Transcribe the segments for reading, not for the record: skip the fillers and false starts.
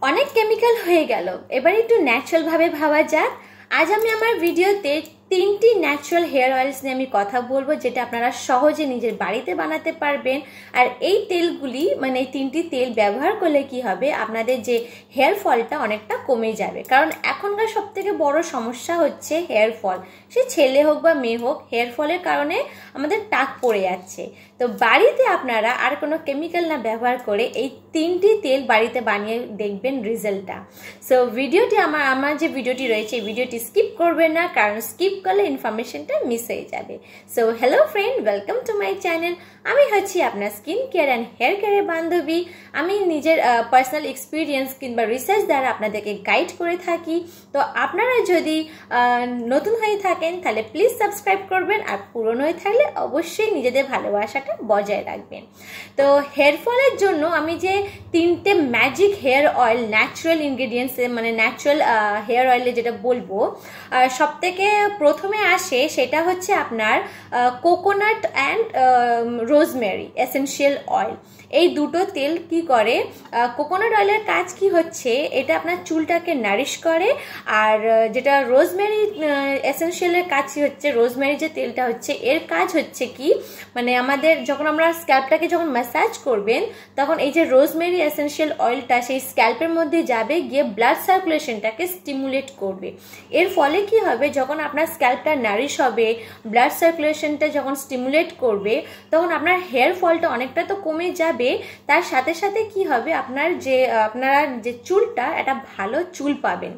অনেক কেমিক্যাল হয়ে গেল, এবার একটু ন্যাচারাল ভাবে ভাবা যাক। আজ আমি আমার ভিডিওতে 3টি ন্যাচারাল হেয়ার অয়েলস নিয়ে আমি কথা বলবো, যেটা আপনারা সহজে নিজের বাড়িতে বানাতে পারবেন। আর এই তেলগুলি মানে এই 3টি তেল ব্যবহার করলে কি হবে, আপনাদের যে হেয়ার ফলটা অনেকটা কমে যাবে। কারণ এখনকার সব থেকে বড় সমস্যা হচ্ছে হেয়ার ফল, সে ছেলে হোক বা মেয়ে হোক, হেয়ার ফলের কারণে আমাদের টাক পড়ে যাচ্ছে। তো বাড়িতে আপনারা আর কোনো কেমিক্যাল না ব্যবহার করে এই 3টি তেল বাড়িতে বানিয়ে দেখবেন রেজাল্টটা। সো ভিডিওটি আমার যে ভিডিওটি রয়েছে এই ভিডিওটি স্কিপ করবেন না, কারণ স্কিপ করলে ইনফরমেশনটা মিস হয়ে যাবে। So hello friend, welcome to my channel. আমি হচ্ছি আপনার স্কিন কেয়ার অ্যান্ড হেয়ার কেয়ারের বান্ধবী। আমি নিজের পার্সোনাল এক্সপিরিয়েন্স কিংবা রিসার্চ দ্বারা আপনাদেরকে গাইড করে থাকি। তো আপনারা যদি নতুন হয়ে থাকেন তাহলে প্লিজ সাবস্ক্রাইব করবেন, আর পুরনো হয়ে থাকলে অবশ্যই নিজেদের ভালোবাসাটা বজায় রাখবেন। তো হেয়ার ফলের জন্য আমি যে 3টে magic hair oil natural ingredients মানে ন্যাচারাল হেয়ার অয়েলে যেটা বলবো, সব থেকে প্রথমে আসে সেটা হচ্ছে আপনার coconut and rosemary essential oil. এই দুটো তেল কি করে, কোকোনাট অয়েলের কাজ কি হচ্ছে, এটা আপনার চুলটাকে নারিশ করে। আর যেটা রোজমেরি এসেনশিয়ালের কাজ হচ্ছে, রোজমেরি যে তেলটা হচ্ছে এর কাজ হচ্ছে কি, মানে আমাদের যখন আমরা স্ক্যাল্পটাকে যখন ম্যাসাজ করবেন তখন এই যে রোজমেরি এসেনশিয়াল অয়েলটা সেই স্ক্যাল্পের মধ্যে যাবে, গিয়ে ব্লাড সার্কুলেশনটাকে স্টিমুলেট করবে। এর ফলে কি হবে, যখন আপনার স্ক্যাল্পটা নারিশ হবে, ব্লাড সার্কুলেশনটা যখন স্টিমুলেট করবে, তখন আপনার হেয়ার ফলটা অনেকটা তো কমে যাবে। তার সাথে সাথে কি হবে, আপনারা যে চুলটা একটা ভালো চুল পাবেন,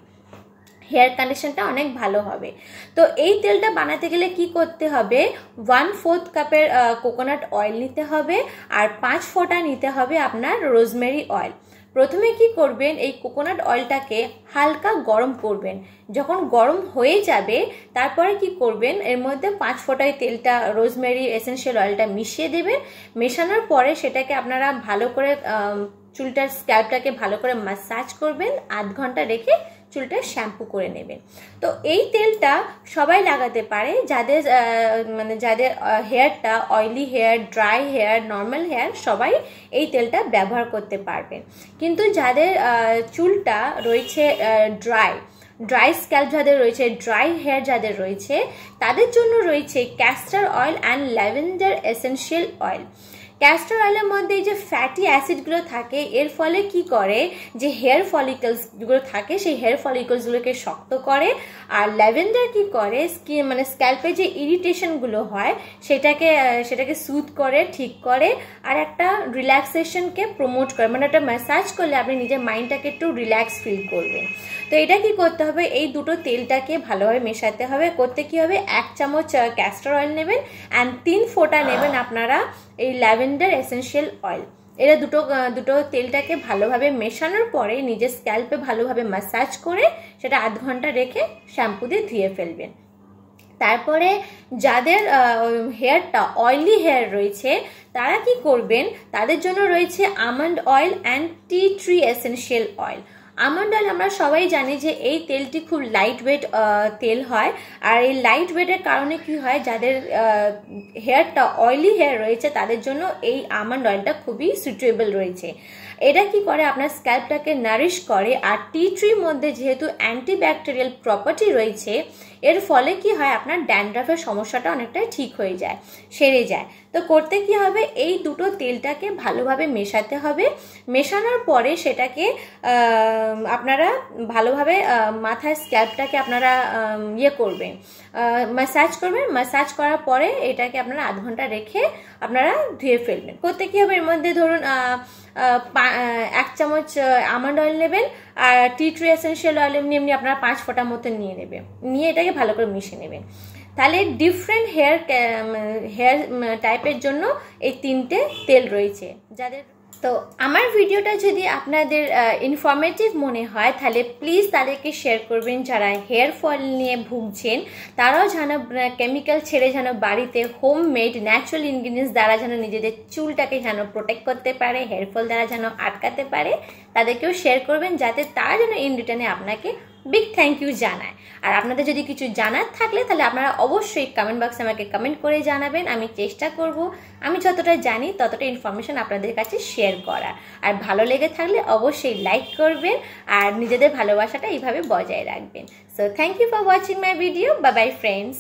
হেয়ার কন্ডিশনটা অনেক ভালো হবে। তো এই তেলটা বানাতে গেলে কি করতে হবে, 1/4 কাপের কোকোনাট অয়েল নিতে হবে, আর 5 ফোঁটা নিতে হবে আপনার রোজমেরি অয়েল। প্রথমে কি করবেন, এই কোকোনাট অয়েলটাকে হালকা গরম করবেন। যখন গরম হয়ে যাবে তারপরে কি করবেন, এর মধ্যে 5 ফোঁটায় তেলটা রোজমেরি এসেনশিয়াল অয়েলটা মিশিয়ে দেবেন। মেশানোর পরে সেটাকে আপনারা ভালো করে চুলটার স্ক্যাল্পটাকে ভালো করে ম্যাসাজ করবেন, আধ ঘন্টা রেখে চুলটা শ্যাম্পু করে নেবেন। তো এই তেলটা সবাই লাগাতে পারে, যাদের যাদের হেয়ারটা oily hair, dry hair, normal hair, সবাই এই তেলটা ব্যবহার করতে পারবেন। কিন্তু যাদের চুলটা রয়েছে ড্রাই স্ক্যাল্প, যাদের রয়েছে ড্রাই হেয়ার, যাদের রয়েছে তাদের জন্য রয়েছে castor oil and lavender essential oil. Castor অয়েলের মধ্যে যে ফ্যাটি অ্যাসিডগুলো থাকে, এর ফলে কি করে, যে হেয়ার ফলিকলসগুলো থাকে সেই হেয়ার ফলিকলসগুলোকে শক্ত করে। আর ল্যাভেন্ডার কি করে, মানে স্ক্যাল্পে যে ইরিটেশনগুলো হয় সেটাকে সুথ করে, ঠিক করে, আর একটা রিল্যাক্সেশনকে প্রমোট করে। মানে একটা ম্যাসাজ করলে আপনি নিজের মাইন্ডটাকে একটু রিল্যাক্স ফিল করবেন। তো এটা কি করতে হবে, এই দুটো তেলটাকে ভালোভাবে মেশাতে হবে। করতে কি হবে, 1 চামচ ক্যাস্টর অয়েল নেবেন অ্যান্ড 3 ফোঁটা নেবেন আপনারা এই ল্যাভেন্ডার এসেনশিয়াল অয়েল। এরা দুটো তেলটাকে ভালোভাবে মেশানোর পরে নিজের স্ক্যাল্পে ভালোভাবে ম্যাসাজ করে সেটা আধ ঘন্টা রেখে শ্যাম্পু দিয়ে ধুয়ে ফেলবেন। তারপরে যাদের হেয়ারটা অয়েলি হেয়ার রয়েছে তারা কি করবেন, তাদের জন্য রয়েছে almond oil and tea tree essential oil. Almond oil আমরা সবাই জানি যে এই তেলটি খুব লাইট ওয়েট তেল হয়। আর এই লাইট ওয়েটের কারণে কি হয়, যাদের হেয়ারটা অয়েলি হেয়ার রয়েছে তাদের জন্য এই আমন্ড অয়েলটা খুবই সুইটেবল রয়েছে। এটা কি করে, আপনার স্ক্যাল্পটাকে নারিশ করে। আর টি ট্রির মধ্যে যেহেতু অ্যান্টিব্যাকটেরিয়াল প্রপার্টি রয়েছে, এর ফলে কি হয়, আপনার ড্যান্ড্রাফের সমস্যাটা অনেকটাই ঠিক হয়ে যায়, সেরে যায়। তো করতে কি হবে, এই দুটো তেলটাকে ভালোভাবে মেশাতে হবে। মেশানোর পরে সেটাকে আপনারা ভালোভাবে মাথায় স্ক্যাল্পটাকে আপনারা করবেন, ম্যাসাজ করবেন। ম্যাসাজ করার পরে এটাকে আপনারা আধ ঘন্টা রেখে আপনারা ধুয়ে ফেলবেন। করতে কি হবে, এর মধ্যে ধরুন 1 চামচ আমন্ড অয়েল নেবেন, আর টি ট্রি এসেনশিয়াল অয়েল এমনি আপনারা 5 ফোঁটা মতো নিয়ে নেবেন, নিয়ে এটাকে ভালো করে মিশিয়ে নেবেন। তাহলে ডিফারেন্ট হেয়ার টাইপের জন্য এই 3টে তেল রয়েছে যাদের। তো আমার ভিডিওটা যদি আপনাদের ইনফরমেটিভ মনে হয় তাহলে প্লিজ তাদেরকে শেয়ার করবেন, যারা হেয়ার ফল নিয়ে ভুগছেন। তারাও যেন কেমিক্যাল ছেড়ে যেন বাড়িতে হোমমেড ন্যাচারাল ইনগ্রিডিয়েন্টস দ্বারা যেন নিজেদের চুলটাকে যেন প্রোটেক্ট করতে পারে, হেয়ার ফল দ্বারা যেন আটকাতে পারে, তাদেরকেও শেয়ার করবেন, যাতে তারা যেন ইন রিটার্নে আপনাকে বিগ থ্যাংক ইউ জানায়। আর আপনাদের যদি কিছু জানার থাকলে তাহলে আপনারা অবশ্যই কমেন্ট বক্সে আমাকে কমেন্ট করে জানাবেন। আমি চেষ্টা করব আমি যতটা জানি ততটা ইনফরমেশন আপনাদের কাছে শেয়ার করার। আর ভালো লেগে থাকলে অবশ্যই লাইক করবেন আর নিজেদের ভালোবাসাটা এইভাবে বজায় রাখবেন। So thank you for watching my video. Bye bye friends.